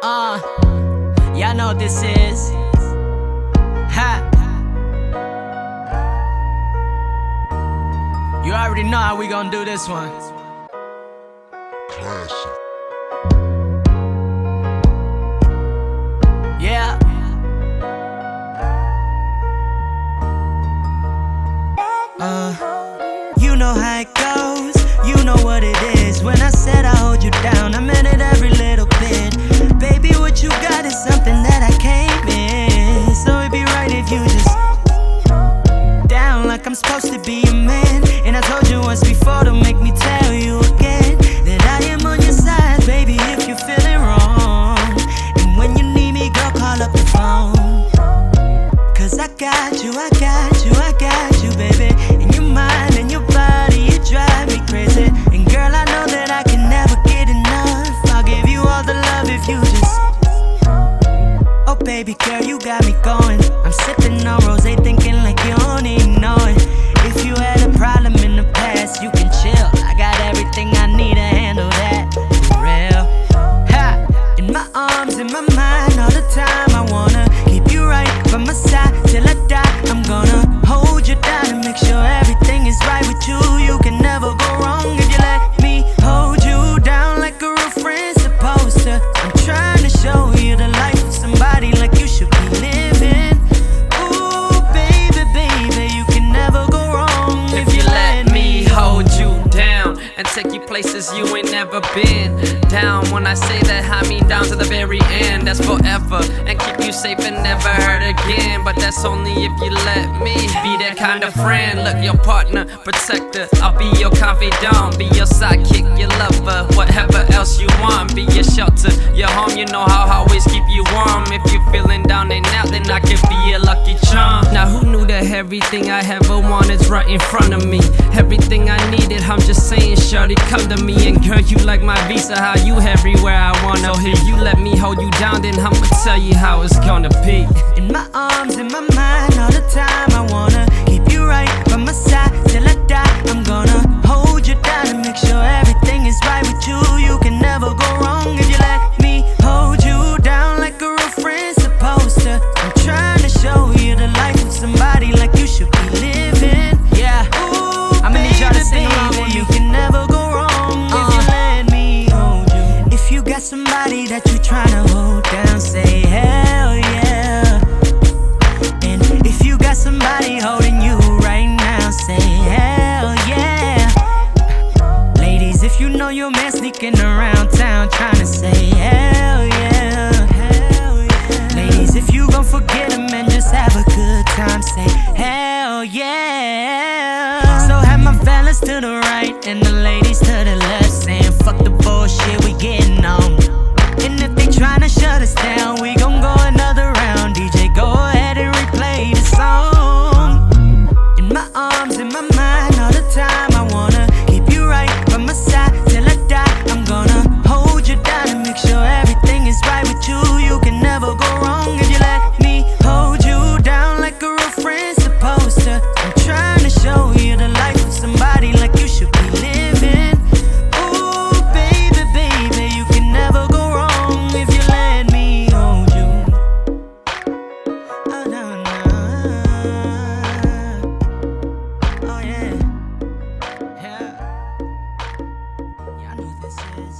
Y'all know what this is. Ha. You already know how we gon' do this one. Classic. Yeah. You know how it goes, you know what it is. When I said I hold you down, I meant it every little bit. Baby, what you got is something that I can't miss. So it'd be right if you just down like I'm supposed to be a man. And I told you once before, don't make me tell you again that I am on your side, baby, if you're feeling wrong. And when you need me, girl, call up the phone. Cause I got you, I got you, I got you, baby. And your mind and your body, you drive me crazy. And girl, I know that I can never get enough. I'll give you all the love if you just oh baby girl, you got me going. I'm sipping on rosé, thinking like you don't even know it. If you had a problem in the past, you can chill. I got everything I need to handle that, for real. Ha! In my arms, in my mind, all the time I wanna keep you right by my side till I die. I'm gonna hold you down and make sure everything is right with you. You can never go wrong if you let me hold you down like a real friend's supposed to. I'm trying to show you the life of somebody like you should be living. Ooh, baby, baby, you can never go wrong if you let me hold you down and take you places you ain't never been. Down when I say that, I mean down to the very end. That's forever, and keep you safe and never hurt again. But that's only if you let me be that kind of friend. Look, your partner, protector, I'll be your confidant, be your sidekick, your lover, whatever else you want. Be your shelter, your home, you know how I always keep you warm. If you're feeling down and out, then I could be your lucky charm. Now who knew that everything I ever wanted's right in front of me? Everything I needed, I'm just saying, shorty, come to me. And girl, you like my visa, how you everywhere I wanna. So if you let me hold you down, then I'ma tell you how it's gonna be. In my arms, in my mind, all the time I wanna keep you right by my side till I die. I'm gonna hold you down and make sure everything is right with you. You can never go wrong if you let me hold you down like a real friend's supposed to. I'm trying to show you the life of somebody like you should be living. Yeah, ooh, I'ma need y'all to sing along with me. You can never go wrong if you let me hold you. If you got somebody that you tryna hold down, say hell yeah. And if you got somebody holding you right now, say hell yeah. Ladies, if you know your man sneaking around town tryna say hell yeah. Ladies, if you gon' forget him and just have a good time, say hell yeah. So have my fellas to the right and the ladies to the left, saying fuck the bullshit, we getting on. And if they tryna shut us down, we gon' go another round. DJ, go ahead and replay the song. In my arms, in my mind, all the time I wanna keep you right by my side till I die. I'm gonna hold you down and make sure everything is right with you. You can never go wrong if you let me hold you down like a real friend's supposed to. I'm trying to show you the life of somebody like you should be living. Ooh, baby, baby, you can never go wrong if you let me hold you. Oh, no, no. Oh, yeah. Yeah. Y'all know who this is.